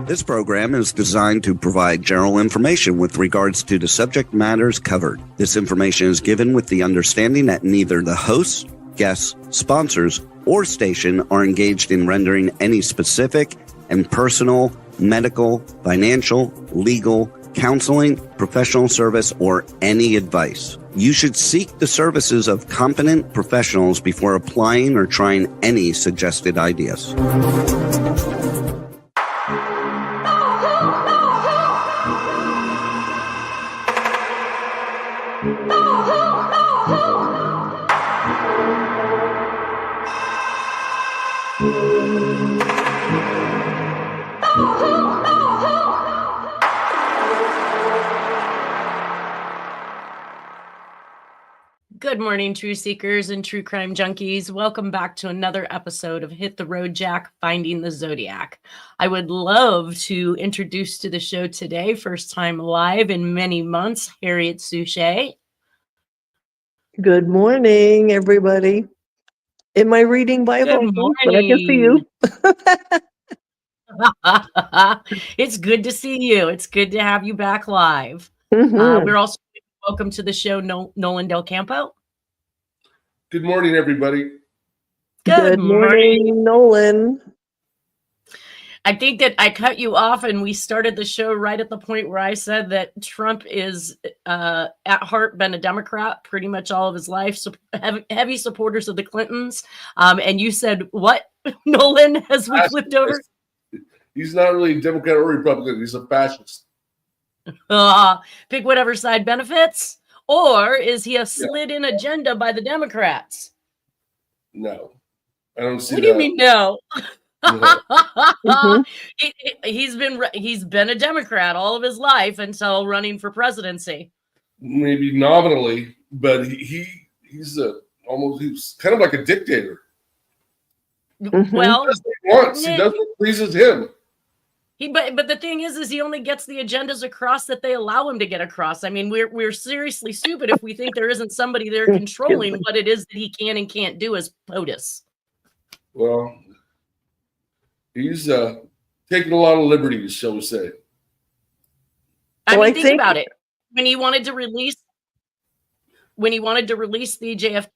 This program is designed to provide general information with regards to the subject matters covered. This information is given with the understanding that neither the hosts, guests, sponsors, or station are engaged in rendering any specific and personal, medical, financial, legal, counseling, professional service, or any advice. You should seek the services of competent professionals before applying or trying any suggested ideas. Good morning, true seekers and true crime junkies. Welcome back to another episode of Hit the Road Jack, Finding the Zodiac. I would love to introduce to the show today, first time live in many months, Harriet Suchet. Good morning, everybody. Am I reading Bible? Good morning. But I can see you. It's good to see you. It's good to have you back live. Mm-hmm. We're also welcome to the show, Nolan Del Campo. Good morning, everybody. Good morning, Nolan. I think that I cut you off and we started the show right at the point where I said that Trump is at heart been a Democrat pretty much all of his life, so heavy supporters of the Clintons. And you said, what, Nolan, as we flipped over? He's not really a Democrat or Republican. He's a fascist. Pick whatever side benefits? Or is he a slid-in agenda by the Democrats? No, I don't see what that. What do you mean no? No. He's been a Democrat all of his life until running for presidency. Maybe nominally, but he's kind of like a dictator. Mm-hmm. Well, He does what he wants. He does what pleases him. But the thing is he only gets the agendas across that they allow him to get across. I mean, we're seriously stupid if we think there isn't somebody there controlling what it is that he can and can't do as POTUS. Well, he's taking a lot of liberties, shall we say. Think about it. When he wanted to release the JFK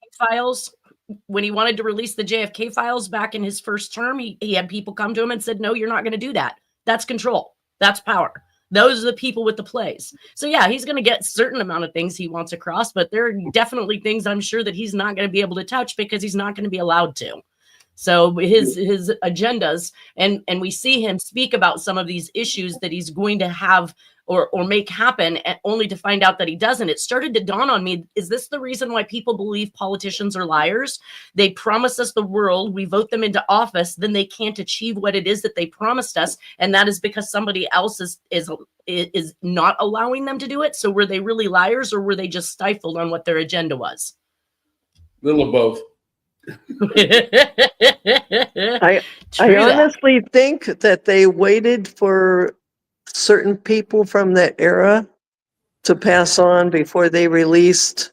files, back in his first term, he had people come to him and said, no, you're not going to do that. That's control. That's power. Those are the people with the plays. So yeah, he's going to get a certain amount of things he wants across, but there are definitely things I'm sure that he's not going to be able to touch because he's not going to be allowed to. So his agendas, and we see him speak about some of these issues that he's going to have or make happen, only to find out that he doesn't. It started to dawn on me, is this the reason why people believe politicians are liars? They promise us the world, we vote them into office, then they can't achieve what it is that they promised us, and that is because somebody else is not allowing them to do it. So were they really liars, or were they just stifled on what their agenda was? A little of both. I honestly think that they waited for certain people from that era to pass on before they released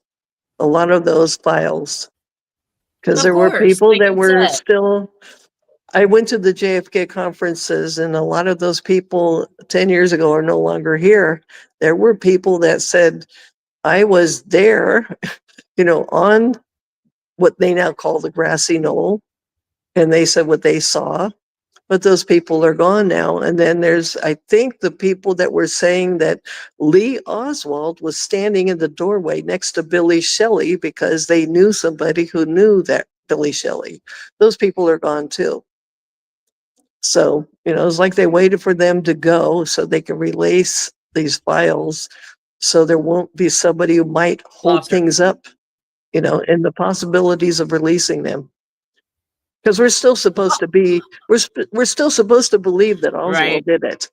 a lot of those files. Because there were people that were still... I went to the JFK conferences, and a lot of those people 10 years ago are no longer here. There were people that said, I was there, on what they now call the grassy knoll, and they said what they saw. But those people are gone now. And then there's, I think, the people that were saying that Lee Oswald was standing in the doorway next to Billy Shelley because they knew somebody who knew that Billy Shelley. Those people are gone too. So, it's like they waited for them to go so they can release these files, so there won't be somebody who might hold things up, and the possibilities of releasing them. Because we're still supposed to be, we're still supposed to believe that Oswald did it.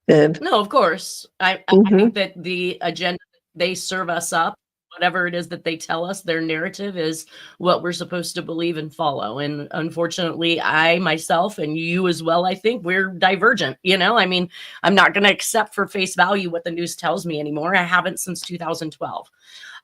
And no, of course. I think that the agenda, they serve us up, whatever it is that they tell us, their narrative is what we're supposed to believe and follow. And unfortunately, I myself and you as well, I think we're divergent. I'm not going to accept for face value what the news tells me anymore. I haven't since 2012.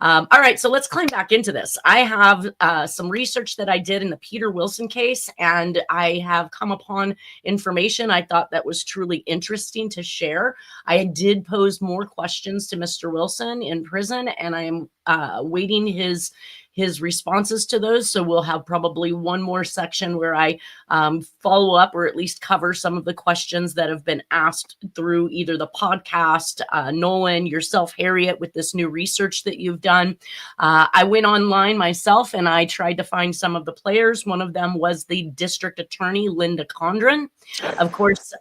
All right, so let's climb back into this. I have some research that I did in the Peter Wilson case, and I have come upon information I thought that was truly interesting to share. I did pose more questions to Mr. Wilson in prison, and I am waiting his responses to those. So we'll have probably one more section where I follow up or at least cover some of the questions that have been asked through either the podcast, Nolan, yourself, Harriet, with this new research that you've done. I went online myself and I tried to find some of the players. One of them was the district attorney, Linda Condren. Of course,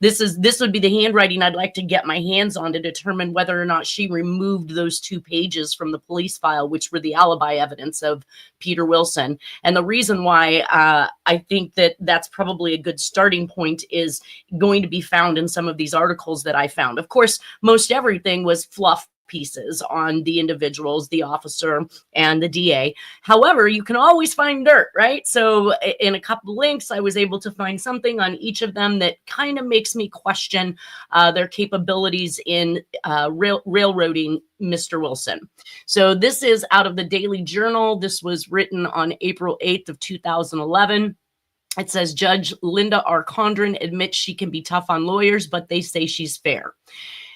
this would be the handwriting I'd like to get my hands on to determine whether or not she removed those 2 pages from the police file, which were the alibi evidence of Peter Wilson. And the reason why I think that that's probably a good starting point is going to be found in some of these articles that I found. Of course, most everything was fluff pieces on the individuals, the officer and the DA. However, you can always find dirt, right? So in a couple of links, I was able to find something on each of them that kind of makes me question their capabilities in railroading Mr. Wilson. So this is out of the Daily Journal. This was written on April 8th of 2011. It says, Judge Linda R. Condren admits she can be tough on lawyers, but they say she's fair.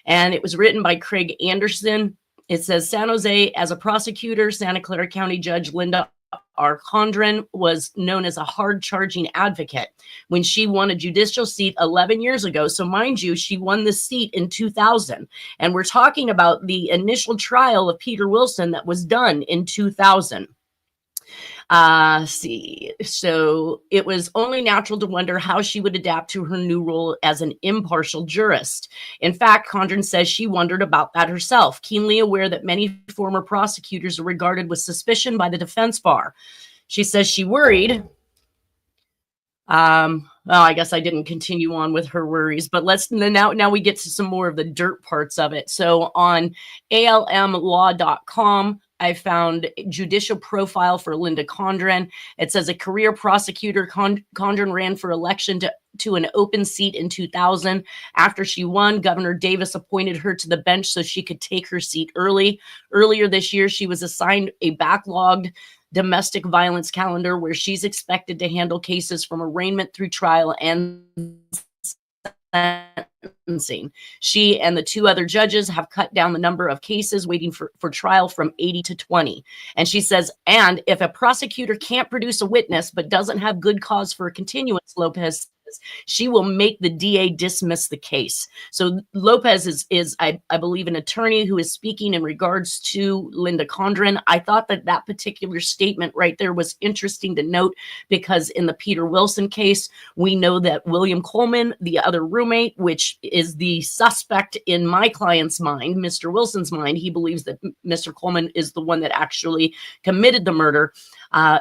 And it was written by Craig Anderson. It says, San Jose, as a prosecutor, Santa Clara County Judge Linda R. Condren was known as a hard-charging advocate when she won a judicial seat 11 years ago. So mind you, she won the seat in 2000. And we're talking about the initial trial of Peter Wilson that was done in 2000. So it was only natural to wonder how she would adapt to her new role as an impartial jurist. In fact, Condren says she wondered about that herself, keenly aware that many former prosecutors are regarded with suspicion by the defense bar. She says she worried. Well, I guess I didn't continue on with her worries, but now we get to some more of the dirt parts of it. So on almlaw.com, I found judicial profile for Linda Condren. It says a career prosecutor, Condren ran for election to an open seat in 2000. After she won, Governor Davis appointed her to the bench so she could take her seat early. Earlier this year, she was assigned a backlogged domestic violence calendar where she's expected to handle cases from arraignment through trial and sentencing. She and the 2 other judges have cut down the number of cases waiting for trial from 80 to 20. And she says, and if a prosecutor can't produce a witness but doesn't have good cause for a continuance, Lopez says, she will make the DA dismiss the case. So Lopez is I believe, an attorney who is speaking in regards to Linda Condren. I thought that particular statement right there was interesting to note because in the Peter Wilson case, we know that William Coleman, the other roommate, which is the suspect in my client's mind, Mr. Wilson's mind, he believes that Mr. Coleman is the one that actually committed the murder.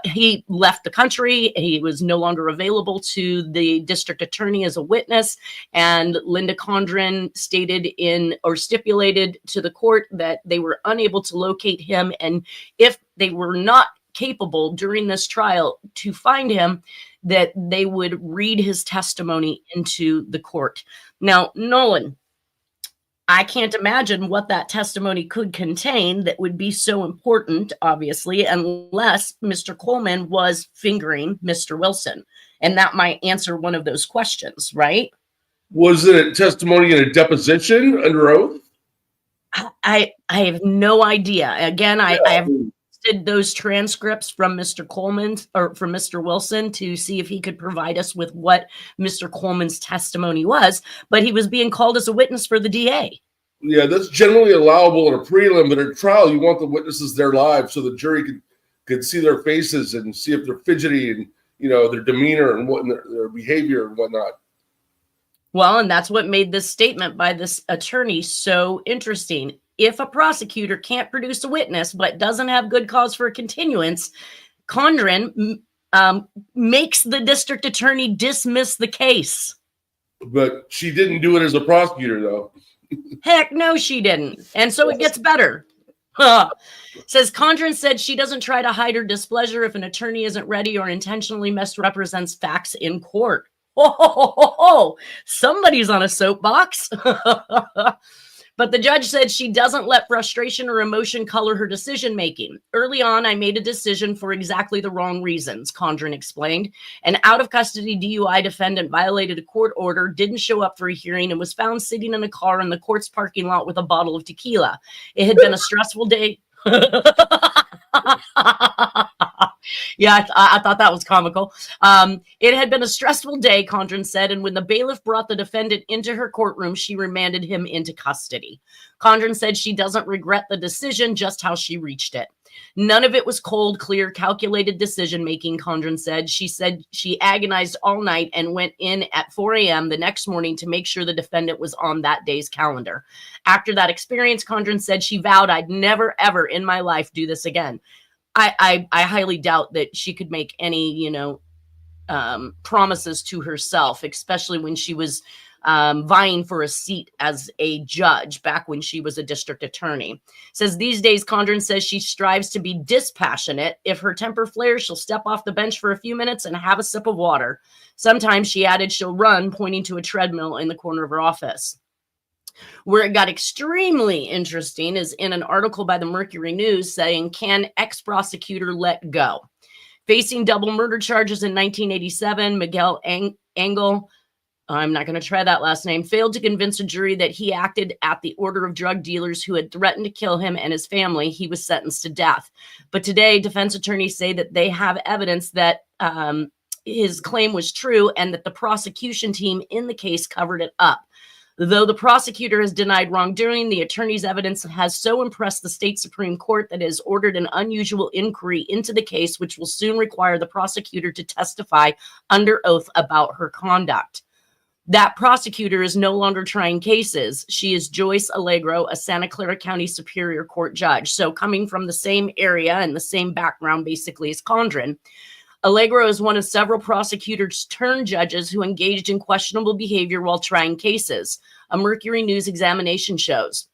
He left the country. He was no longer available to the district attorney as a witness. And Linda Condren stipulated to the court that they were unable to locate him. And if they were not capable during this trial to find him, that they would read his testimony into the court. Now, Nolan, I can't imagine what that testimony could contain that would be so important, obviously, unless Mr. Coleman was fingering Mr. Wilson. And that might answer one of those questions, right? Was it a testimony in a deposition under oath? I have no idea. Again, I have listed those transcripts from Mr. Coleman or from Mr. Wilson to see if he could provide us with what Mr. Coleman's testimony was, but he was being called as a witness for the DA. Yeah, that's generally allowable in a prelim, but in a trial, you want the witnesses there live so the jury could see their faces and see if they're fidgety and, you know, their demeanor and what their behavior and whatnot. Well, and that's what made this statement by this attorney so interesting. If a prosecutor can't produce a witness but doesn't have good cause for a continuance, Condren makes the district attorney dismiss the case. But she didn't do it as a prosecutor, though. Heck no, she didn't. And so it gets better. Says Condren said she doesn't try to hide her displeasure if an attorney isn't ready or intentionally misrepresents facts in court. Somebody's on a soapbox. But the judge said she doesn't let frustration or emotion color her decision making. Early on, I made a decision for exactly the wrong reasons, Condren explained. An out-of-custody DUI defendant violated a court order, didn't show up for a hearing, and was found sitting in a car in the court's parking lot with a bottle of tequila. It had been a stressful day. Yeah, I thought that was comical. It had been a stressful day, Condren said, and when the bailiff brought the defendant into her courtroom, she remanded him into custody. Condren said she doesn't regret the decision, just how she reached it. None of it was cold, clear, calculated decision-making, Condren said. She said she agonized all night and went in at 4 a.m. the next morning to make sure the defendant was on that day's calendar. After that experience, Condren said she vowed I'd never, ever in my life do this again. I highly doubt that she could make any, promises to herself, especially when she was vying for a seat as a judge back when she was a district attorney. Says these days, Condren says she strives to be dispassionate. If her temper flares, she'll step off the bench for a few minutes and have a sip of water. Sometimes, she added, she'll run, pointing to a treadmill in the corner of her office. Where it got extremely interesting is in an article by the Mercury News saying, can ex-prosecutor let go? Facing double murder charges in 1987, Miguel Angel, I'm not going to try that last name, failed to convince a jury that he acted at the order of drug dealers who had threatened to kill him and his family. He was sentenced to death. But today, defense attorneys say that they have evidence that his claim was true and that the prosecution team in the case covered it up. Though the prosecutor has denied wrongdoing, the attorney's evidence has so impressed the state Supreme Court that it has ordered an unusual inquiry into the case, which will soon require the prosecutor to testify under oath about her conduct. That prosecutor is no longer trying cases. She is Joyce Allegro, a Santa Clara County Superior Court judge. So coming from the same area and the same background basically as Condren, Allegro is one of several prosecutors turned judges who engaged in questionable behavior while trying cases, a Mercury News examination shows.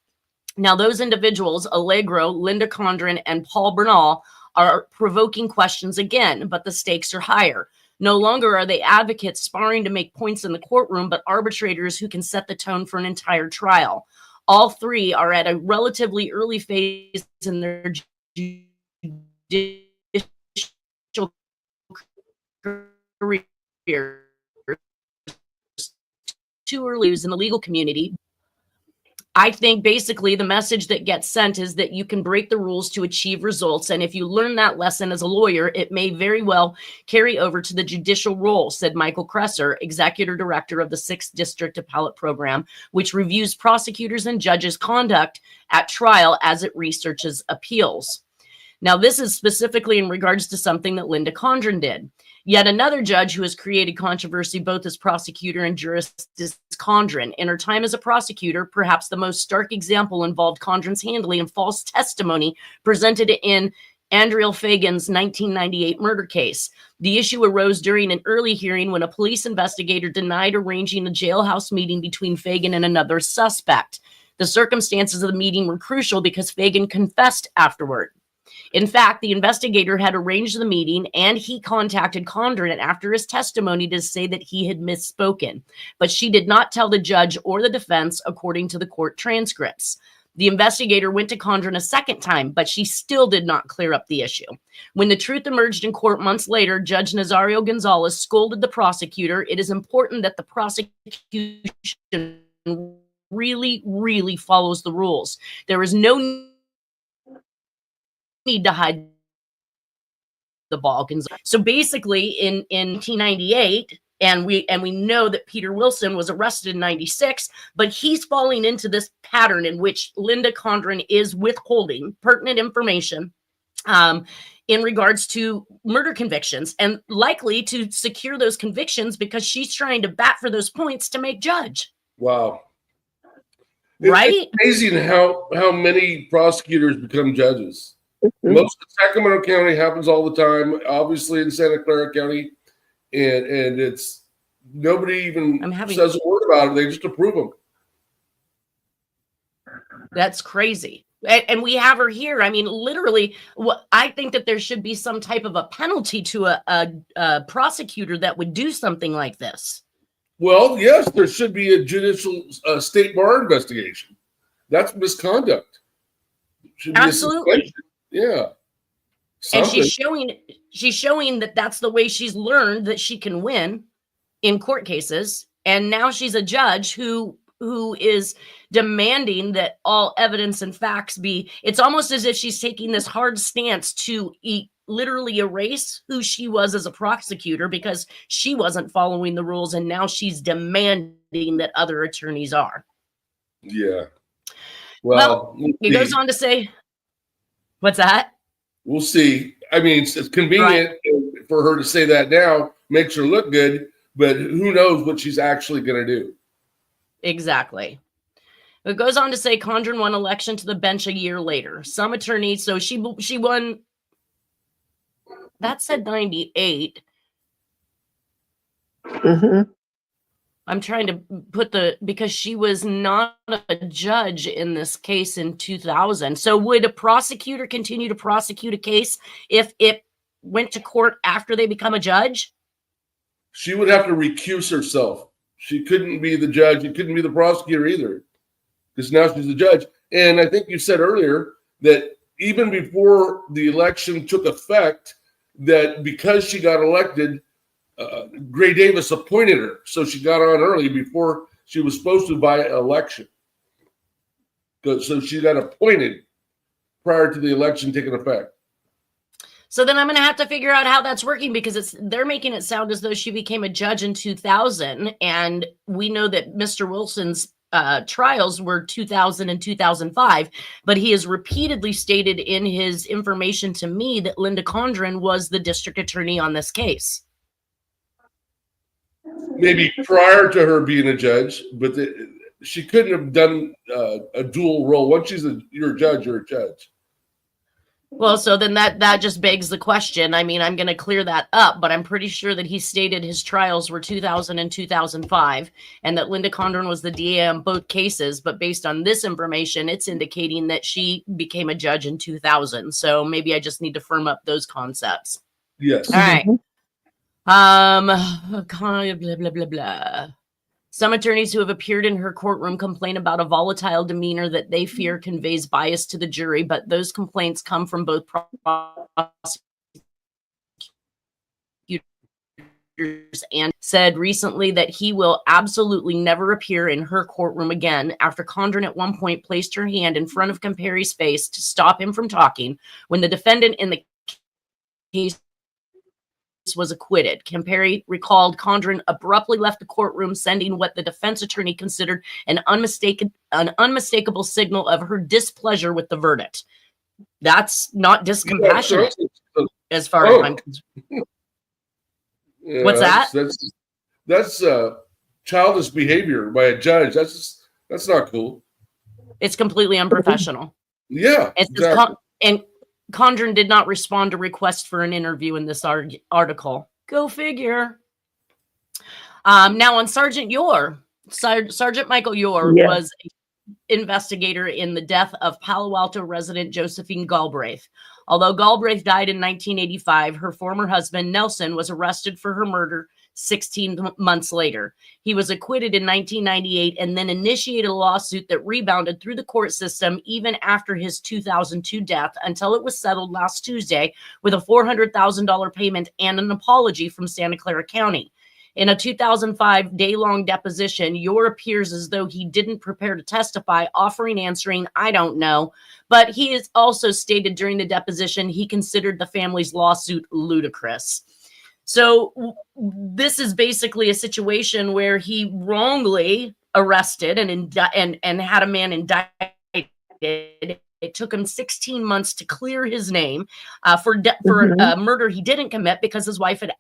Now, those individuals, Allegro, Linda Condren, and Paul Bernal, are provoking questions again, but the stakes are higher. No longer are they advocates sparring to make points in the courtroom, but arbitrators who can set the tone for an entire trial. All three are at a relatively early phase in their judicial careers, too early in the legal community. I think basically the message that gets sent is that you can break the rules to achieve results. And if you learn that lesson as a lawyer, it may very well carry over to the judicial role, said Michael Kresser, executive director of the 6th District Appellate Program, which reviews prosecutors and judges' conduct at trial as it researches appeals. Now, this is specifically in regards to something that Linda Condren did. Yet another judge who has created controversy both as prosecutor and jurist is Condren. In her time as a prosecutor, perhaps the most stark example involved Condren's handling of false testimony presented in Andriel Fagan's 1998 murder case. The issue arose during an early hearing when a police investigator denied arranging a jailhouse meeting between Fagan and another suspect. The circumstances of the meeting were crucial because Fagan confessed afterward. In fact, the investigator had arranged the meeting and he contacted Condren after his testimony to say that he had misspoken, but she did not tell the judge or the defense, according to the court transcripts. The investigator went to Condren a second time, but she still did not clear up the issue. When the truth emerged in court months later, Judge Nazario Gonzalez scolded the prosecutor. It is important that the prosecution really follows the rules. There is no need to hide the ball. So basically in 1998, and we know that Peter Wilson was arrested in 96, but he's falling into this pattern in which Linda Condren is withholding pertinent information in regards to murder convictions and likely to secure those convictions because she's trying to bat for those points to make judge. Wow. Right? It's amazing how many prosecutors become judges. Most of Sacramento County happens all the time, obviously in Santa Clara County, and it's nobody even says a word about it. They just approve them. That's crazy. And we have her here. I mean, literally, I think that there should be some type of a penalty to a prosecutor that would do something like this. Well, yes, there should be a judicial state bar investigation. that's misconduct. Should be Absolutely. Yeah. And Something. she's showing that that's the way she's learned that she can win in court cases. And now she's a judge who is demanding that all evidence and facts be. It's almost as if she's taking this hard stance to literally erase who she was as a prosecutor because she wasn't following the rules, and now she's demanding that other attorneys are. Yeah. Well, it goes on to say, what's that? We'll see. I mean, it's convenient for her to say that now, makes her look good, but who knows what she's actually going to do. Exactly. It goes on to say Condren won election to the bench a year later. Some attorneys, so she won, that said 98. Mm-hmm. I'm trying to put because she was not a judge in this case in 2000. So would a prosecutor continue to prosecute a case if it went to court after they become a judge? She would have to recuse herself. She couldn't be the judge. She couldn't be the prosecutor either, because now she's the judge. And I think you said earlier that even before the election took effect, that because she got elected, Gray Davis appointed her. So she got on early before she was supposed to by election. So she got appointed prior to the election taking effect. So then I'm going to have to figure out how that's working, because they're making it sound as though she became a judge in 2000. And we know that Mr. Wilson's trials were 2000 and 2005, but he has repeatedly stated in his information to me that Linda Condren was the district attorney on this case. Maybe prior to her being a judge, but she couldn't have done a dual role. Once you're a judge, you're a judge. Well, so then that just begs the question. I mean, I'm going to clear that up, but I'm pretty sure that he stated his trials were 2000 and 2005, and that Linda Condren was the DA on both cases. But based on this information, it's indicating that she became a judge in 2000. So maybe I just need to firm up those concepts. Yes. All right. Blah, blah, blah, blah. Some attorneys who have appeared in her courtroom complain about a volatile demeanor that they fear conveys bias to the jury, but those complaints come from both prosecutors and said recently that he will absolutely never appear in her courtroom again after Condren at one point placed her hand in front of Campari's face to stop him from talking when the defendant in the case was acquitted. Campari recalled Condren abruptly left the courtroom, sending what the defense attorney considered an unmistakable signal of her displeasure with the verdict. That's not discompassionate, as far as I'm concerned. Yeah, what's that? That's childish behavior by a judge. That's not cool. It's completely unprofessional. Yeah, exactly. And Condren did not respond to requests for an interview in this article. Go figure. Now on Sergeant Yore, Sergeant Michael Yore was an investigator in the death of Palo Alto resident Josephine Galbraith. Although Galbraith died in 1985, her former husband, Nelson, was arrested for her murder 16 months later. He was acquitted in 1998 and then initiated a lawsuit that rebounded through the court system even after his 2002 death, until it was settled last Tuesday with a $400,000 payment and an apology from Santa Clara County. In a 2005 day-long deposition, Yore appears as though he didn't prepare to testify, answering, "I don't know." But he has also stated during the deposition he considered the family's lawsuit ludicrous. So this is basically a situation where he wrongly arrested and had a man indicted. It took him 16 months to clear his name for a murder he didn't commit because his wife had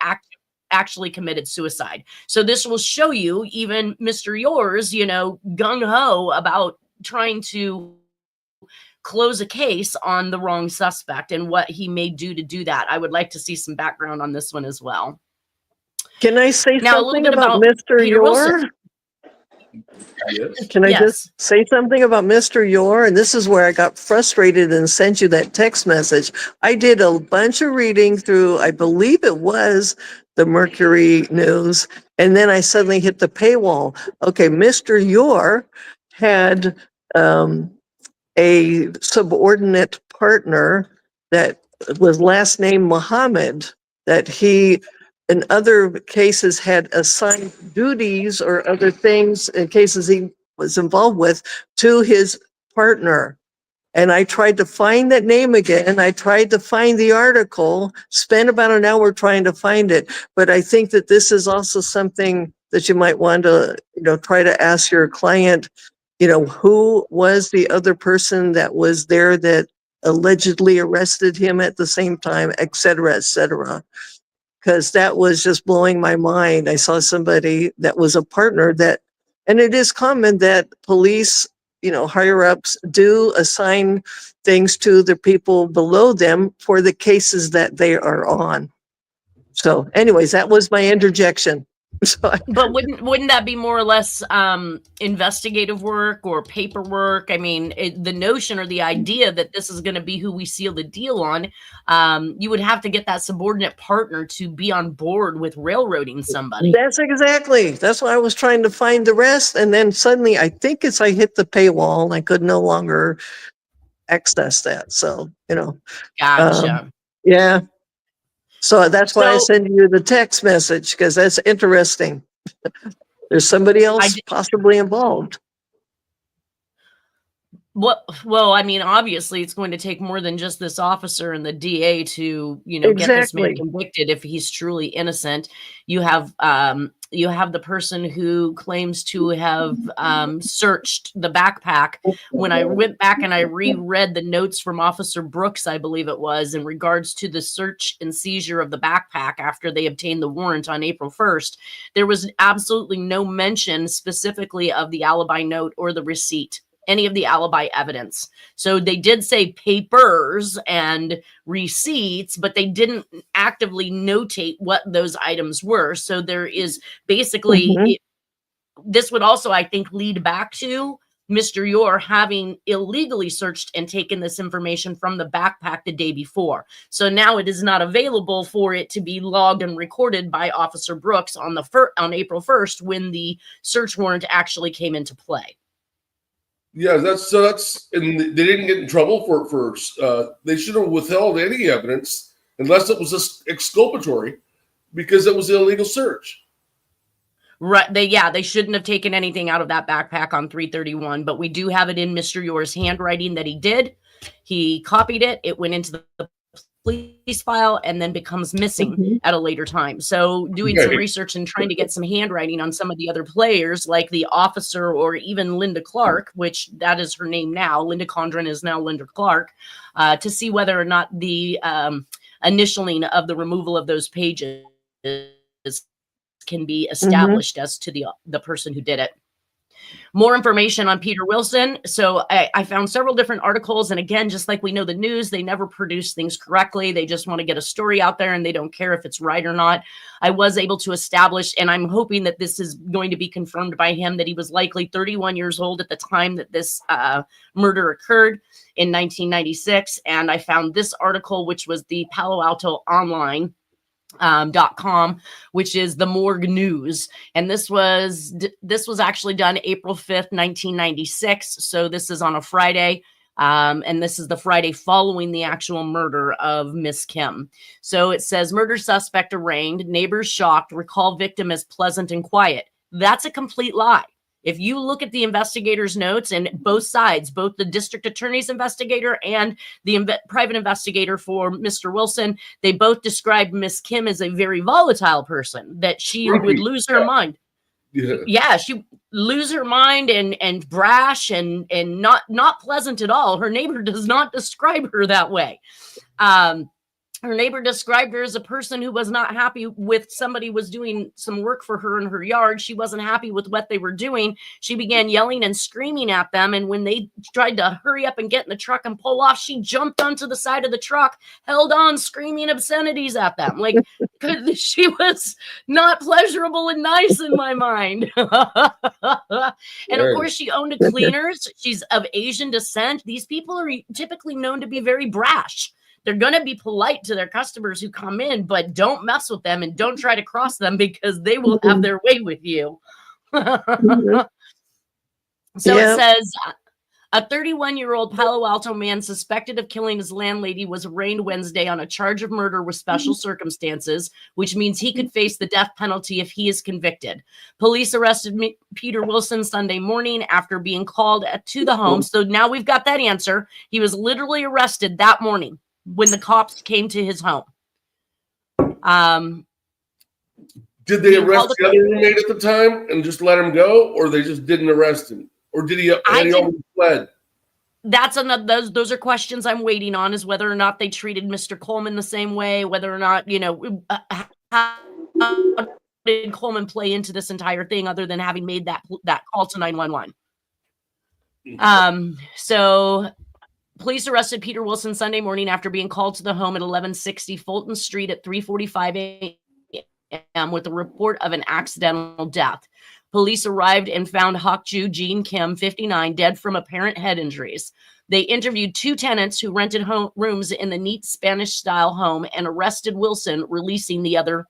actually committed suicide. So this will show you even Mr. Yore's, gung-ho about trying to close a case on the wrong suspect and what he may do to do that. I would like to see some background on this one as well. Can I say something about Mr. Yore? Yes. Can I just say something about Mr. Yore? And this is where I got frustrated and sent you that text message. I did a bunch of reading through, I believe it was the Mercury News, and then I suddenly hit the paywall. Okay, Mr. Yore had a subordinate partner that was last name Muhammad, that he in other cases had assigned duties or other things in cases he was involved with to his partner. And I tried to find that name again. I tried to find the article, spent about an hour trying to find it. But I think that this is also something that you might want to, try to ask your client, who was the other person that was there that allegedly arrested him at the same time, et cetera, et cetera. Because that was just blowing my mind. I saw somebody that was a partner and it is common that police, higher ups do assign things to the people below them for the cases that they are on. So anyways, that was my interjection. But wouldn't that be more or less investigative work or paperwork? I mean, the notion or the idea that this is going to be who we seal the deal on, you would have to get that subordinate partner to be on board with railroading somebody. That's why I was trying to find the rest. And then suddenly I think I hit the paywall and I could no longer access that. So, Gotcha. Yeah. So that's why I send you the text message, because that's interesting. There's somebody else possibly involved. Well, I mean, obviously it's going to take more than just this officer and the DA to, get this man convicted if he's truly innocent. You have the person who claims to have searched the backpack. When I went back and I reread the notes from Officer Brooks, I believe it was, in regards to the search and seizure of the backpack after they obtained the warrant on April 1st, there was absolutely no mention specifically of the alibi note or the receipt, any of the alibi evidence. So they did say papers and receipts, but they didn't actively notate what those items were. So there is basically, this would also, I think, lead back to Mr. Yor having illegally searched and taken this information from the backpack the day before. So now it is not available for it to be logged and recorded by Officer Brooks on April 1st when the search warrant actually came into play. Yeah, and they didn't get in trouble for they should have withheld any evidence unless it was just exculpatory, because it was an illegal search. Right. They shouldn't have taken anything out of that backpack on 3/31, but we do have it in Mr. Yor's handwriting that he did. He copied it. It went into the police file and then becomes missing at a later time. So doing some research and trying to get some handwriting on some of the other players, like the officer or even Linda Clark, which that is her name now. Linda Condren is now Linda Clark, to see whether or not the initialing of the removal of those pages can be established as to the person who did it. More information on Peter Wilson. So I found several different articles. And again, just like we know the news, they never produce things correctly. They just want to get a story out there and they don't care if it's right or not. I was able to establish, and I'm hoping that this is going to be confirmed by him, that he was likely 31 years old at the time that this murder occurred in 1996. And I found this article, which was the Palo Alto Online .com, which is the Morgue News, and this was actually done April 5th, 1996. So this is on a Friday, and this is the Friday following the actual murder of Miss Kim. So it says, murder suspect arraigned, neighbors shocked, recall victim as pleasant and quiet. That's a complete lie. If you look at the investigator's notes, and both sides, both the district attorney's investigator and the private investigator for Mr. Wilson, they both described Miss Kim as a very volatile person, that she would lose her mind. Yeah, she lose her mind and brash and not pleasant at all. Her neighbor does not describe her that way. Her neighbor described her as a person who was not happy with somebody was doing some work for her in her yard. She wasn't happy with what they were doing. She began yelling and screaming at them. And when they tried to hurry up and get in the truck and pull off, she jumped onto the side of the truck, held on, screaming obscenities at them. Like, she was not pleasurable and nice in my mind. And of course, she owned a cleaners. She's of Asian descent. These people are typically known to be very brash. They're going to be polite to their customers who come in, but don't mess with them and don't try to cross them because they will have their way with you. So it says, A 31-year-old Palo Alto man suspected of killing his landlady was arraigned Wednesday on a charge of murder with special circumstances, which means he could face the death penalty if he is convicted. Police arrested Peter Wilson Sunday morning after being called to the home. So now we've got that answer. He was literally arrested that morning when the cops came to his home. Did they arrest the other roommate at the time and just let him go, or they just didn't arrest him? Or did he already fled? That's another. Those are questions I'm waiting on. Is whether or not they treated Mr. Coleman the same way. Whether or not how did Coleman play into this entire thing, other than having made that call to 911. So police arrested Peter Wilson Sunday morning after being called to the home at 1160 Fulton Street at 3:45 a.m. with a report of an accidental death. Police arrived and found Hokju Jean Kim, 59, dead from apparent head injuries. They interviewed 2 tenants who rented rooms in the neat Spanish-style home and arrested Wilson, releasing the other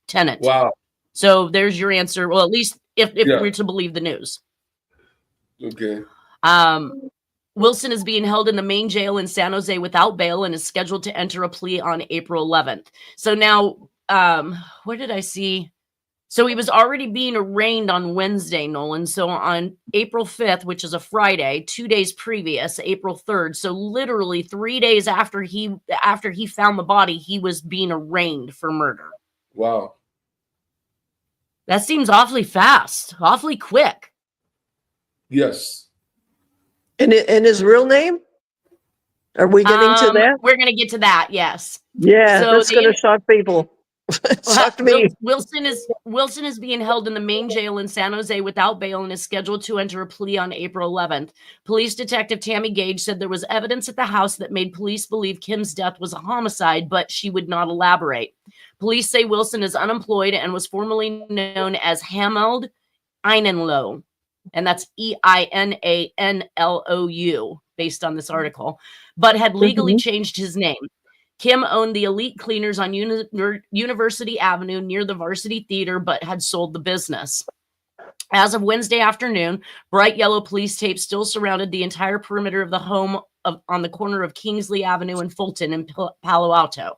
tenant. Wow. So there's your answer. Well, at least if we're to believe the news. Okay. Wilson is being held in the main jail in San Jose without bail and is scheduled to enter a plea on April 11th. So now, what did I see? So he was already being arraigned on Wednesday, Nolan. So on April 5th, which is a Friday, 2 days previous, April 3rd. So literally 3 days after he found the body, he was being arraigned for murder. Wow. That seems awfully fast, awfully quick. Yes. And his real name? Are we getting to that? We're going to get to that, yes. Yeah, so that's going to shock people. Shocked me. Wilson is being held in the main jail in San Jose without bail and is scheduled to enter a plea on April 11th. Police Detective Tammy Gage said there was evidence at the house that made police believe Kim's death was a homicide, but she would not elaborate. Police say Wilson is unemployed and was formerly known as Hameld Einenlow, and that's Einanlou, based on this article, but had legally changed his name. Kim owned the Elite Cleaners on University Avenue near the Varsity Theater, but had sold the business. As of Wednesday afternoon, bright yellow police tape still surrounded the entire perimeter of the home on the corner of Kingsley Avenue and Fulton in Palo Alto.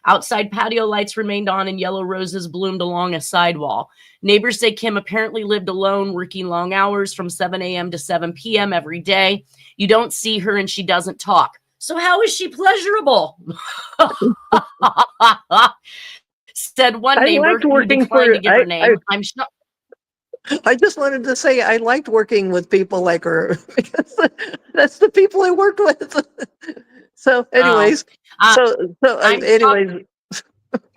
Outside patio lights remained on and yellow roses bloomed along a sidewall. Neighbors say Kim apparently lived alone, working long hours from 7 a.m. to 7 p.m. every day. You don't see her and she doesn't talk. So how is she pleasurable? Said one neighbor who declined to give her name. I'm shocked. I just wanted to say I liked working with people like her because that's the people I worked with. So, anyways, anyways.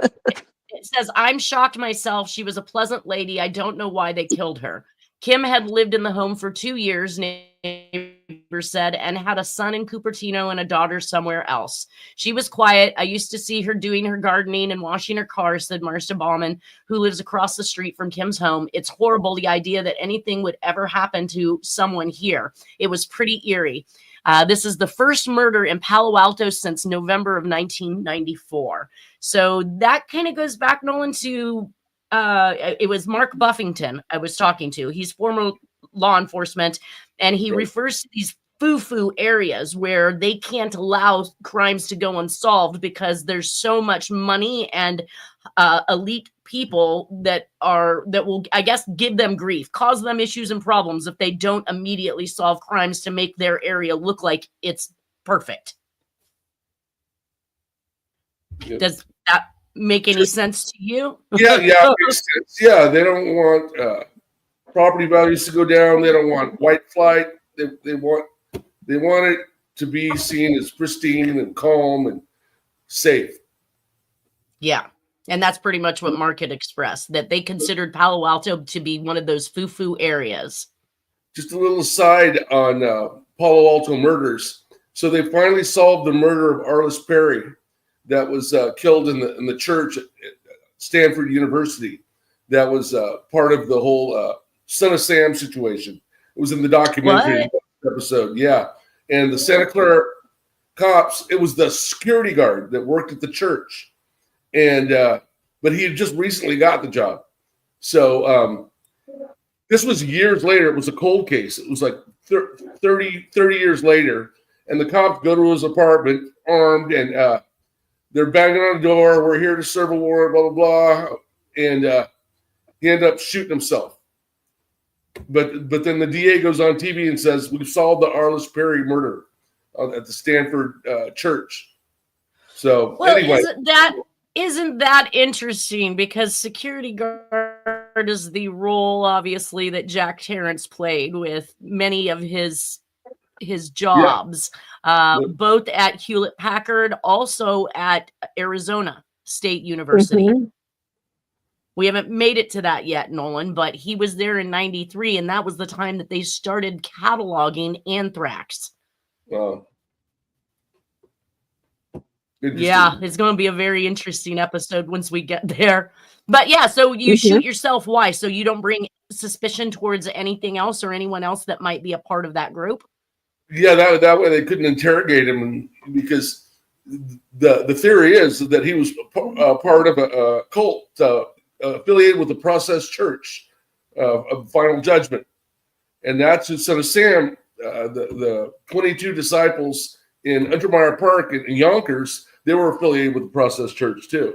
It says, I'm shocked myself. She was a pleasant lady. I don't know why they killed her. Kim had lived in the home for 2 years, neighbors said, and had a son in Cupertino and a daughter somewhere else. She was quiet. I used to see her doing her gardening and washing her car, said Marcia Bauman, who lives across the street from Kim's home. It's horrible, the idea that anything would ever happen to someone here. It was pretty eerie. This is the first murder in Palo Alto since November of 1994. So that kind of goes back, Nolan, to it was Mark Buffington I was talking to. He's former law enforcement, and he refers to these foo-foo areas where they can't allow crimes to go unsolved because there's so much money and elite people that will, I guess, give them grief, cause them issues and problems if they don't immediately solve crimes to make their area look like it's perfect. Yep. Does that make any sense to you? Yeah, makes sense. Yeah, they don't want property values to go down. They don't want white flight. They want it to be seen as pristine and calm and safe. Yeah. And that's pretty much what Mark had expressed, that they considered Palo Alto to be one of those foo-foo areas. Just a little aside on Palo Alto murders. So they finally solved the murder of Arliss Perry that was killed in the church at Stanford University. That was part of the whole Son of Sam situation. It was in the documentary episode. Yeah. And the Santa Clara cops, it was the security guard that worked at the church. And but he had just recently got the job. So this was years later. It was a cold case. It was like 30 years later, and the cops go to his apartment armed, and they're banging on the door. We're here to serve a warrant, blah, blah, blah. And he ended up shooting himself. But then the DA goes on TV and says, we've solved the Arliss Perry murder at the Stanford church. So well, anyway. Isn't that interesting? Because security guard is the role, obviously, that Jack Terrence played with many of his jobs, both at Hewlett Packard, also at Arizona State University. Mm-hmm. We haven't made it to that yet, Nolan, but he was there in 93, and that was the time that they started cataloging anthrax. Wow. Yeah, it's going to be a very interesting episode once we get there. But yeah, so you shoot yourself. Why? So you don't bring suspicion towards anything else or anyone else that might be a part of that group? Yeah, that way they couldn't interrogate him, because the theory is that he was part of a cult affiliated with the Process Church of Final Judgment. And that's the son of Sam, the 22 disciples in Untermeyer Park in Yonkers. They were affiliated with the Process Church too.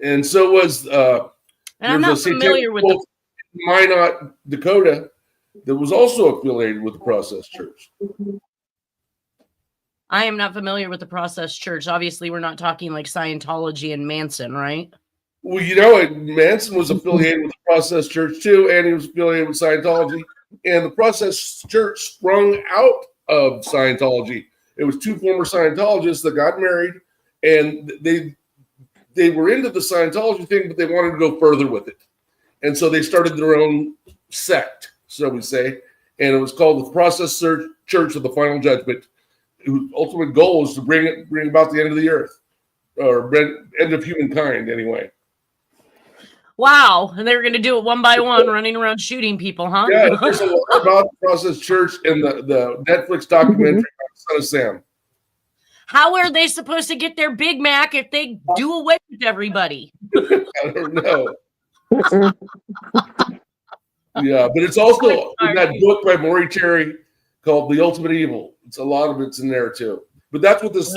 And so was and I'm not familiar with the Minot, Dakota, that was also affiliated with the Process Church. I am not familiar with the Process Church. Obviously, we're not talking like Scientology and Manson, right? Well, Manson was affiliated with the Process Church too, and he was affiliated with Scientology. And the Process Church sprung out of Scientology. It was two former Scientologists that got married, and they were into the Scientology thing, but they wanted to go further with it. And so they started their own sect, so we say, and it was called the Process Church of the Final Judgment, whose ultimate goal is to bring about the end of the earth, or end of humankind, anyway. Wow, and they were going to do it one by one, running around shooting people, huh? Yeah, there's a lot about the Process Church in the Netflix documentary Son of Sam. How are they supposed to get their Big Mac if they do away with everybody? I don't know. Yeah, but it's also in that book by Maury Terry called The Ultimate Evil. It's a lot of it's in there too. But that's what this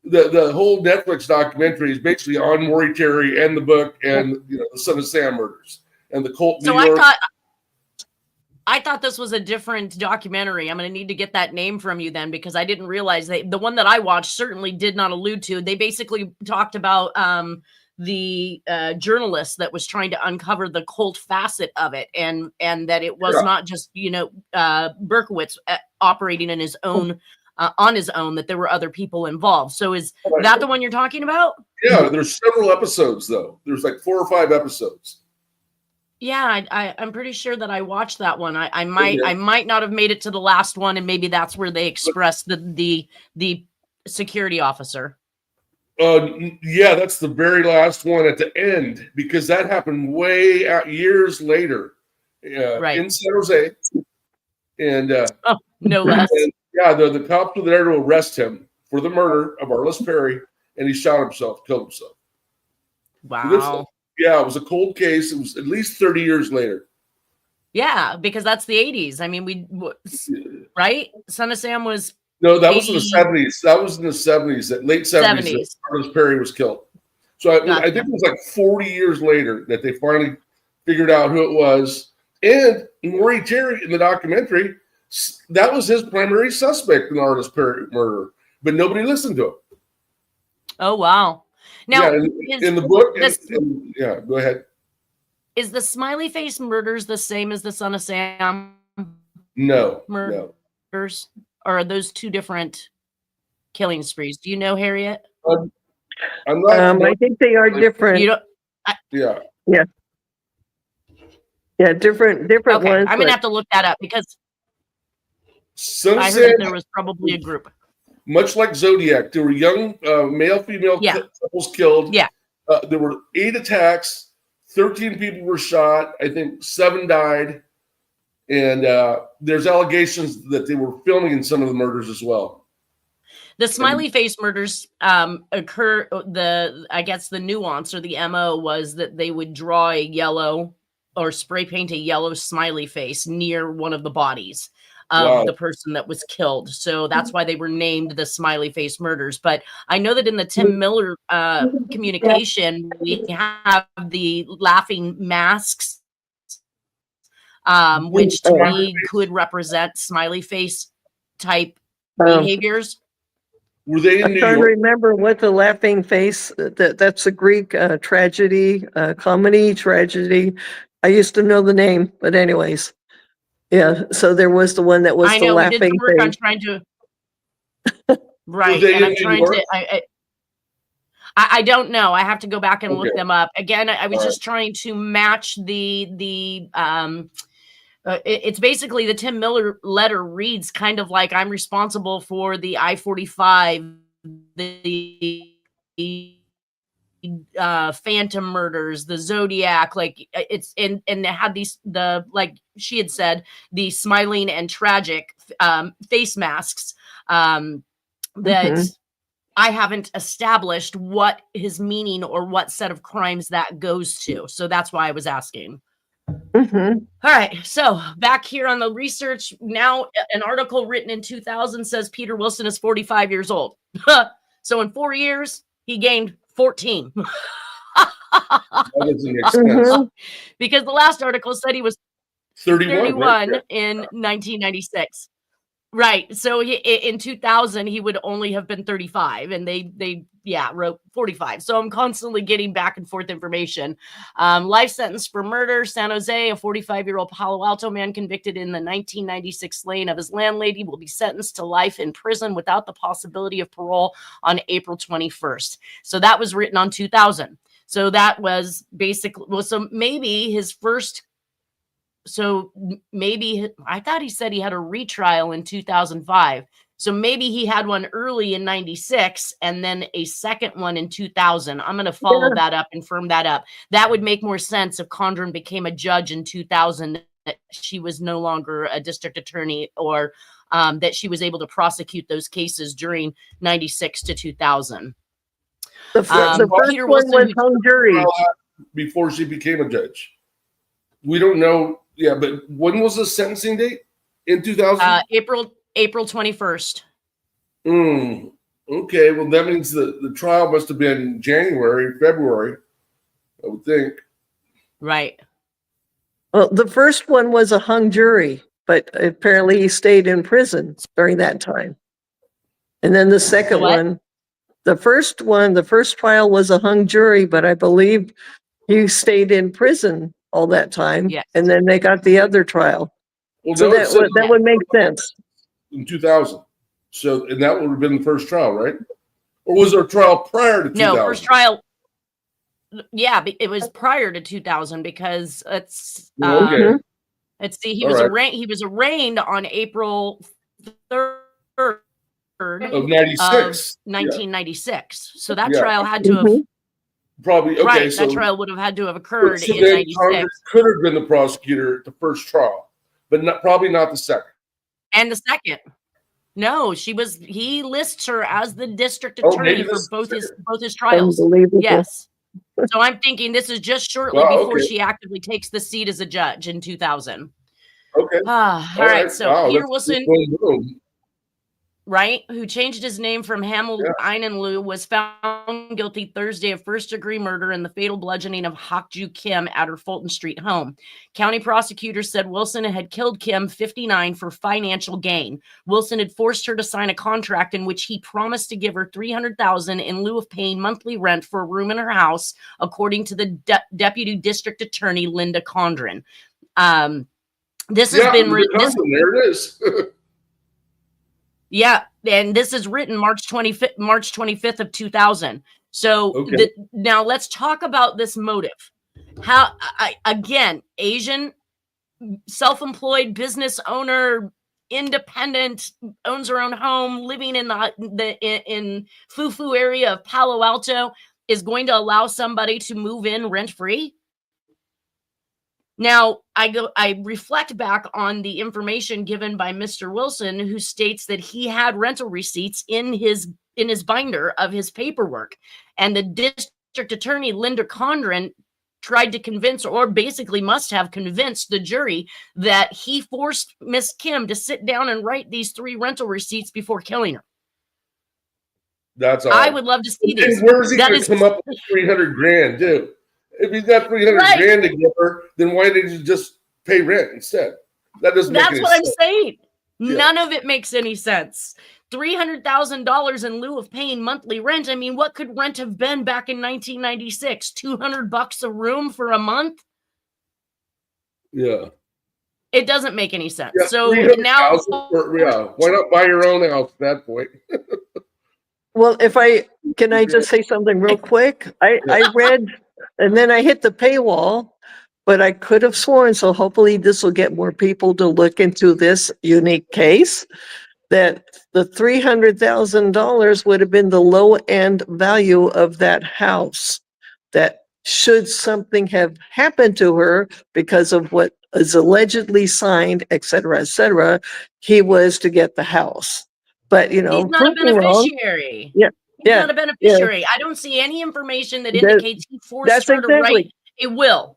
the whole Netflix documentary is basically on Maury Terry and the book and the Son of Sam murders and the cult. So I thought this was a different documentary. I'm going to need to get that name from you then, because I didn't realize the one that I watched certainly did not allude to. They basically talked about the journalist that was trying to uncover the cult facet of it, and that it was not just Berkowitz operating in his own on his own, that there were other people involved. So is that the one you're talking about? Yeah, there's several episodes though. There's like 4 or 5 episodes. Yeah, I'm pretty sure that I watched that one. I might not have made it to the last one, and maybe that's where they expressed the security officer. Yeah, that's the very last one at the end, because that happened way out years later, in San Jose, and no less. The cops were there to arrest him for the murder of Arliss Perry, and he shot himself, killed himself. Wow. Yeah, it was a cold case. It was at least 30 years later. Yeah, because that's the 80s. I mean, right? Son of Sam was... No, that was in the 70s. That was in the 70s, that late 70s. That Arliss Perry was killed. So I think it was like 40 years later that they finally figured out who it was. And Maury Terry in the documentary, that was his primary suspect in the Arliss Perry murder. But nobody listened to him. Oh, wow. Now, in the book, go ahead. Is the Smiley Face murders the same as the Son of Sam? No. Murders? Or are those two different killing sprees? Do you know, Harriet? I'm not. I think they are different. You don't. Yeah, different ones. I'm gonna have to look that up, because I heard that there was probably a group. Much like Zodiac, there were young male-female couples killed. Yeah. There were 8 attacks, 13 people were shot. I think 7 died. And there's allegations that they were filming in some of the murders as well. The Smiley Face murders occur. I guess the nuance or the MO was that they would draw a yellow or spray paint a yellow smiley face near one of the bodies of the person that was killed. So that's why they were named the smiley face murders. But I know that in the Tim Miller communication, we have the laughing masks, which to me could represent smiley face type behaviors. Were they in New trying to York? remember what the laughing face, that's a Greek tragedy, comedy tragedy. I used to know the name, but anyways. Yeah, so there was the one that was I the know we did laughing some work on face. trying to right, they and in I'm New trying York? to I don't know. I have to go back and look Okay. them up. Again, I was All just trying to match it's basically the Tim Miller letter reads kind of like I'm responsible for the I-45, the Phantom murders, the Zodiac, like it's and it had these like she had said, the smiling and tragic face masks that I haven't established what his meaning or what set of crimes that goes to. So that's why I was asking. All right, so back here on the research now, an article written in 2000 says Peter Wilson is 45 years old. So in 4 years, he gained 14. That doesn't make sense. Because the last article said he was 31 right? in 1996. Right. So in 2000, he would only have been 35, and they wrote 45. So I'm constantly getting back and forth information. Life sentence for murder. San Jose, a 45-year-old Palo Alto man convicted in the 1996 slaying of his landlady will be sentenced to life in prison without the possibility of parole on April 21st. So that was written on 2000. So that was basically, so maybe his first. So maybe I thought he said he had a retrial in 2005. So maybe he had one early in 96 and then a second one in 2000. I'm going to follow that up and firm that up. That would make more sense if Condren became a judge in 2000, that she was no longer a district attorney, or that she was able to prosecute those cases during 96 to 2000. The first Peter one Wilson, was hung jury. Before she became a judge. We don't know. Yeah, but when was the sentencing date? In 2000? April 21st. Okay, well, that means the trial must have been January, February, I would think. Right. Well, the first one was a hung jury, but apparently he stayed in prison during that time. And then the second one, the first trial was a hung jury, but I believe he stayed in prison all that time. Yes. And then they got the other trial. Well, So that would make sense. In 2000. So, and that would have been the first trial, right? Or was there a trial prior to 2000? No, first trial. Yeah, it was prior to 2000 because let's see. He was arraigned on April 3rd of 96. 1996. So that trial had to have probably okay. Right, So that trial would have had to have occurred so in then 96. Congress could have been the prosecutor at the first trial, but probably not the second. And the second. No, he lists her as the district attorney for both his trials. Yes. So I'm thinking this is just shortly before she actively takes the seat as a judge in 2000. Okay. All right. So Peter Wilson, right, who changed his name from Hamel Einenlu, was found guilty Thursday of first-degree murder in the fatal bludgeoning of Hak-Ju Kim at her Fulton Street home. County prosecutors said Wilson had killed Kim, 59, for financial gain. Wilson had forced her to sign a contract in which he promised to give her $300,000 in lieu of paying monthly rent for a room in her house, according to the deputy district attorney Linda Condren. This has been there it is. Yeah, and this is written March 25th of 2000. So now let's talk about this motive. How again, Asian, self-employed business owner, independent, owns her own home, living in in Fufu area of Palo Alto, is going to allow somebody to move in rent-free? Now, I reflect back on the information given by Mr. Wilson, who states that he had rental receipts in his binder of his paperwork. And the district attorney, Linda Condren, tried to convince, or basically must have convinced the jury that he forced Miss Kim to sit down and write these 3 rental receipts before killing her. That's all. I would love to see these. And where is he going to come up with 300 grand, dude? If he's got 300 grand to give her, then why didn't you just pay rent instead? That doesn't make any sense. That's what I'm saying. Yeah. None of it makes any sense. $300,000 in lieu of paying monthly rent. I mean, what could rent have been back in 1996? $200 a room for a month? Yeah. It doesn't make any sense. Yeah, so now, why not buy your own house at that point? Well, can I just say something real quick? I read, and then I hit the paywall, but I could have sworn, so hopefully this will get more people to look into this unique case, that the $300,000 would have been the low end value of that house. That should something have happened to her because of what is allegedly signed, et cetera, he was to get the house. But, you know, he's not a beneficiary. Yeah. He's not a beneficiary. I don't see any information that indicates he forced her to write a will.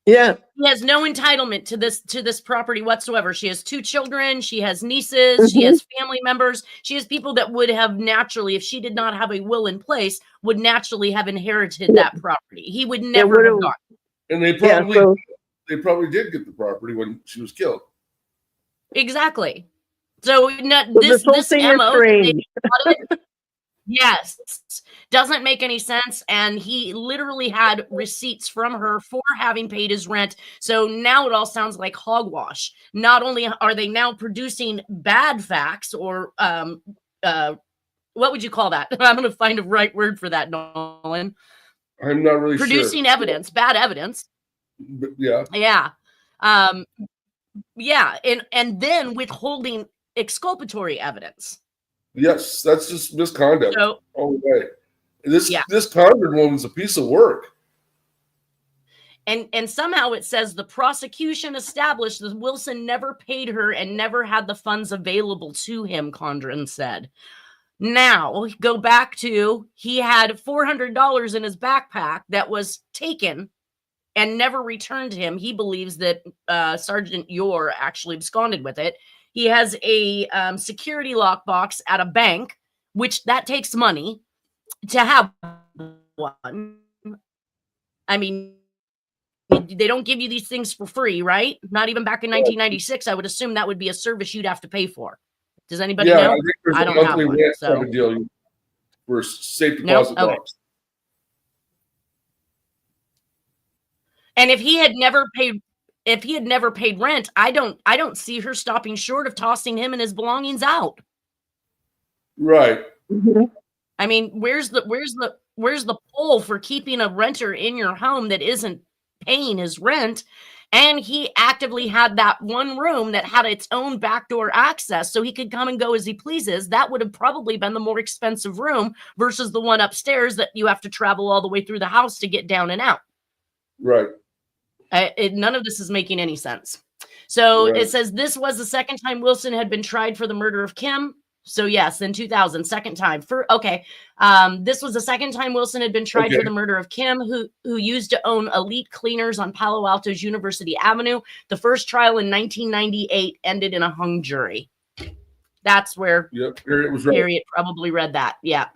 Yeah. He has no entitlement to this property whatsoever. She has 2 children. She has nieces. She has family members. She has people that would have naturally, if she did not have a will in place, would naturally have inherited that property. He would never have gone. And they probably did get the property when she was killed. Exactly. So this MO, yes, doesn't make any sense. And he literally had receipts from her for having paid his rent. So now it all sounds like hogwash. Not only are they now producing bad facts, or what would you call that? I'm going to find a right word for that, Nolan. I'm not really producing evidence, bad evidence. Yeah. Yeah. Yeah. And then withholding exculpatory evidence. Yes, that's just misconduct all the way. This conjured woman's a piece of work. And somehow it says the prosecution established that Wilson never paid her and never had the funds available to him, Condren said. Now, go back to, he had $400 in his backpack that was taken and never returned to him. He believes that Sergeant Yore actually absconded with it. He has a security lockbox at a bank, which that takes money to have one. I mean, they don't give you these things for free, right? Not even back in 1996. I would assume that would be a service you'd have to pay for. Does anybody know? I don't have one. So. Deal for safe deposit box. And if he had never paid rent, I don't see her stopping short of tossing him and his belongings out. Right. I mean, where's the pull for keeping a renter in your home that isn't paying his rent? And he actively had that one room that had its own backdoor access so he could come and go as he pleases. That would have probably been the more expensive room versus the one upstairs that you have to travel all the way through the house to get down and out. Right. None of this is making any sense. So It says this was the second time Wilson had been tried for the murder of Kim. So yes, in 2000, second time. This was the second time Wilson had been tried for the murder of Kim, who used to own Elite Cleaners on Palo Alto's University Avenue. The first trial in 1998 ended in a hung jury. That's where Harriet probably read that. Yeah.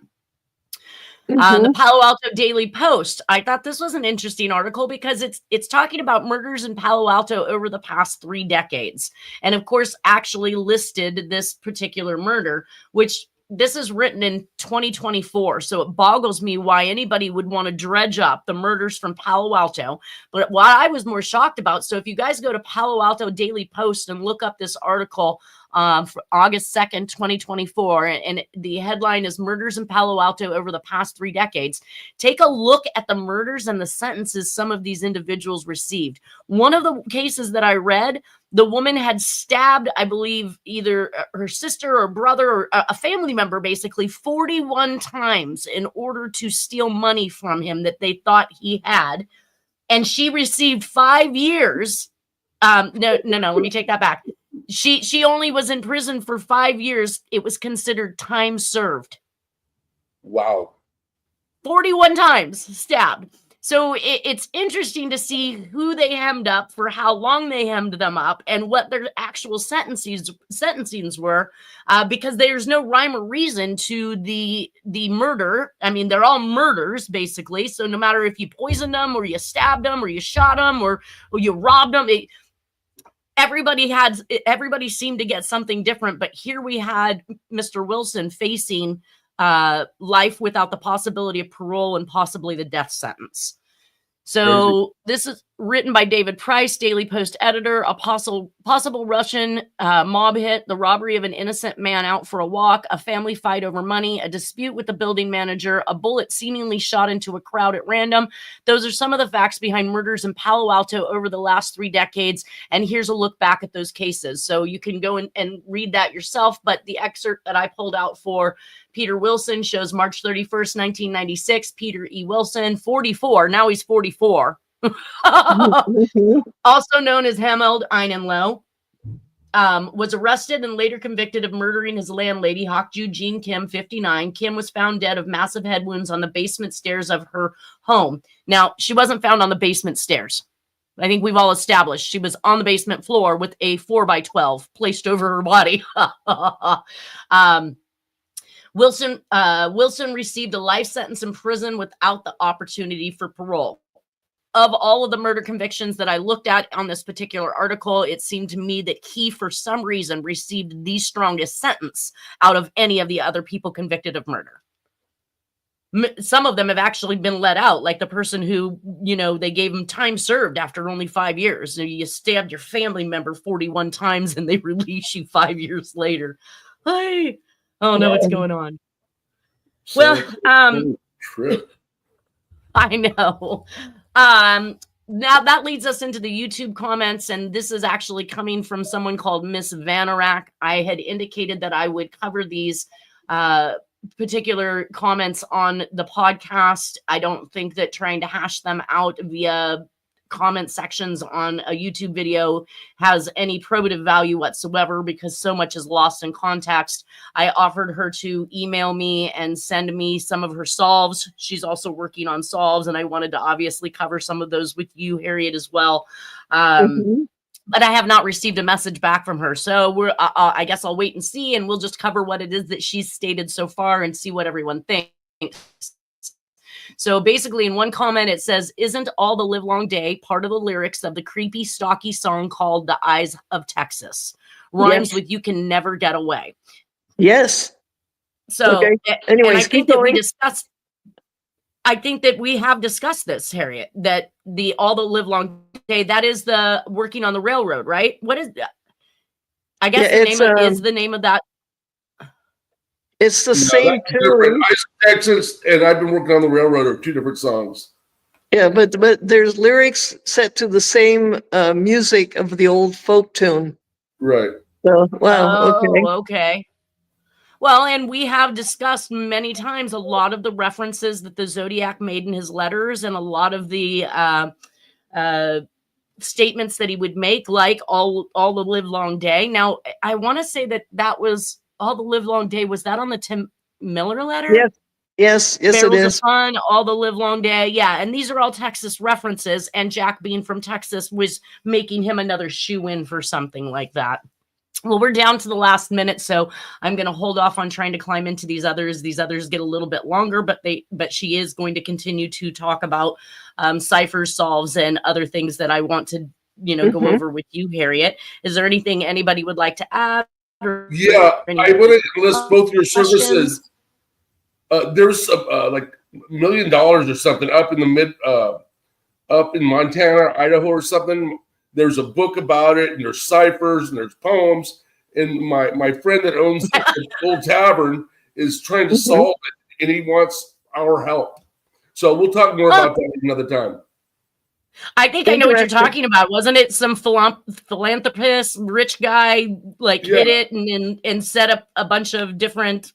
The Palo Alto Daily Post. I thought this was an interesting article because it's talking about murders in Palo Alto over the past 3 decades. And of course, actually listed this particular murder, which this is written in 2024. So it boggles me why anybody would want to dredge up the murders from Palo Alto. But what I was more shocked about, so if you guys go to Palo Alto Daily Post and look up this article, for August 2nd, 2024. And the headline is Murders in Palo Alto Over the Past 3 Decades. Take a look at the murders and the sentences some of these individuals received. One of the cases that I read, the woman had stabbed, I believe, either her sister or brother or a family member, basically 41 times in order to steal money from him that they thought he had. And she received 5 years. No, let me take that back. She only was in prison for 5 years. It was considered time served. Wow. 41 times stabbed. So it's interesting to see who they hemmed up, for how long they hemmed them up, and what their actual sentencings were, because there's no rhyme or reason to the murder. I mean, they're all murders, basically. So no matter if you poisoned them, or you stabbed them, or you shot them, or you robbed them, everybody seemed to get something different. But here we had Mr. Wilson facing life without the possibility of parole and possibly the death sentence. So this is written by David Price, Daily Post editor. A possible Russian mob hit, the robbery of an innocent man out for a walk, a family fight over money, a dispute with the building manager, a bullet seemingly shot into a crowd at random. Those are some of the facts behind murders in Palo Alto over the last 3 decades. And here's a look back at those cases. So you can go and read that yourself. But the excerpt that I pulled out for Peter Wilson shows March 31st, 1996. Peter E. Wilson, 44. Now he's 44. Also known as Hemeld Einenlow, was arrested and later convicted of murdering his landlady, Hokju Jean Kim, 59. Kim was found dead of massive head wounds on the basement stairs of her home. Now, she wasn't found on the basement stairs. I think we've all established she was on the basement floor with a 4x12 placed over her body. Wilson received a life sentence in prison without the opportunity for parole. Of all of the murder convictions that I looked at on this particular article, it seemed to me that he, for some reason, received the strongest sentence out of any of the other people convicted of murder. Some of them have actually been let out, like the person who, they gave him time served after only 5 years. So you stabbed your family member 41 times and they release you 5 years later. I don't know what's going on. So, well, I know. Now that leads us into the YouTube comments, and this is actually coming from someone called Miss Vanarak. I had indicated that I would cover these particular comments on the podcast. I don't think that trying to hash them out via comment sections on a YouTube video has any probative value whatsoever, because so much is lost in context. I offered her to email me and send me some of her solves. She's also working on solves, and I wanted to obviously cover some of those with you, Harriet, as well. But I have not received a message back from her. So I guess I'll wait and see, and we'll just cover what it is that she's stated so far and see what everyone thinks. So basically, in one comment, it says, "Isn't All the Livelong Day part of the lyrics of the creepy, stocky song called The Eyes of Texas? Rhymes with You Can Never Get Away." Yes. So, okay. Anyways, I think that we have discussed this, Harriet, that the All the Livelong Day, that is the working on the railroad, right? What is that? I guess is the name of that. It's the same tune. Texas and I've Been Working on the Railroad are 2 different songs. Yeah, but there's lyrics set to the same music of the old folk tune. Right. So, okay. Well, and we have discussed many times a lot of the references that the Zodiac made in his letters, and a lot of the statements that he would make, like all the livelong day. Now, I want to say that was All the Livelong Day. Was that on the Tim Miller letter? Yes, Barrels it is. Of Fun, All the Livelong Day. Yeah, and these are all Texas references, and Jack being from Texas was making him another shoe-in for something like that. Well, we're down to the last minute, so I'm going to hold off on trying to climb into these others. These others get a little bit longer, but she is going to continue to talk about ciphers, solves, and other things that I want to, go over with you, Harriet. Is there anything anybody would like to add? Yeah, I want to list both your services. There's like $1 million or something up in Montana, Idaho, or something. There's a book about it, and there's ciphers, and there's poems. And my friend that owns the old tavern is trying to solve it, and he wants our help. So we'll talk more about that another time. I think I know what you're talking about. Wasn't it some philanthropist, rich guy, hit it and set up a bunch of different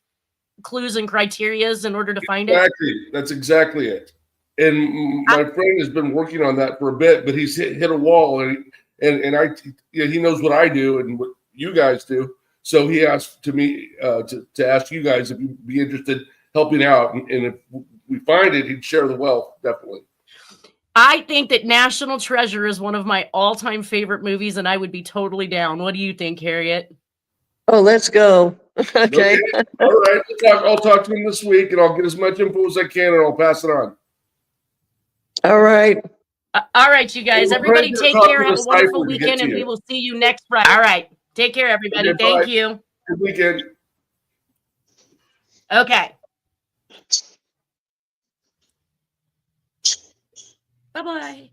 clues and criterias in order to find it? Exactly. That's exactly it. And my friend has been working on that for a bit, but he's hit a wall, and he knows what I do and what you guys do. So he asked me to ask you guys if you'd be interested in helping out, and if we find it, he'd share the wealth, definitely. I think that National Treasure is one of my all-time favorite movies, and I would be totally down. What do you think, Harriet? Oh, let's go. Okay. All right. I'll talk to him this week, and I'll get as much info as I can, and I'll pass it on. All right. All right, you guys. Everybody take care. Have a wonderful to weekend, and we will see you next Friday. All right. Take care, everybody. Okay, Thank bye. you. Good weekend. Okay. Bye-bye.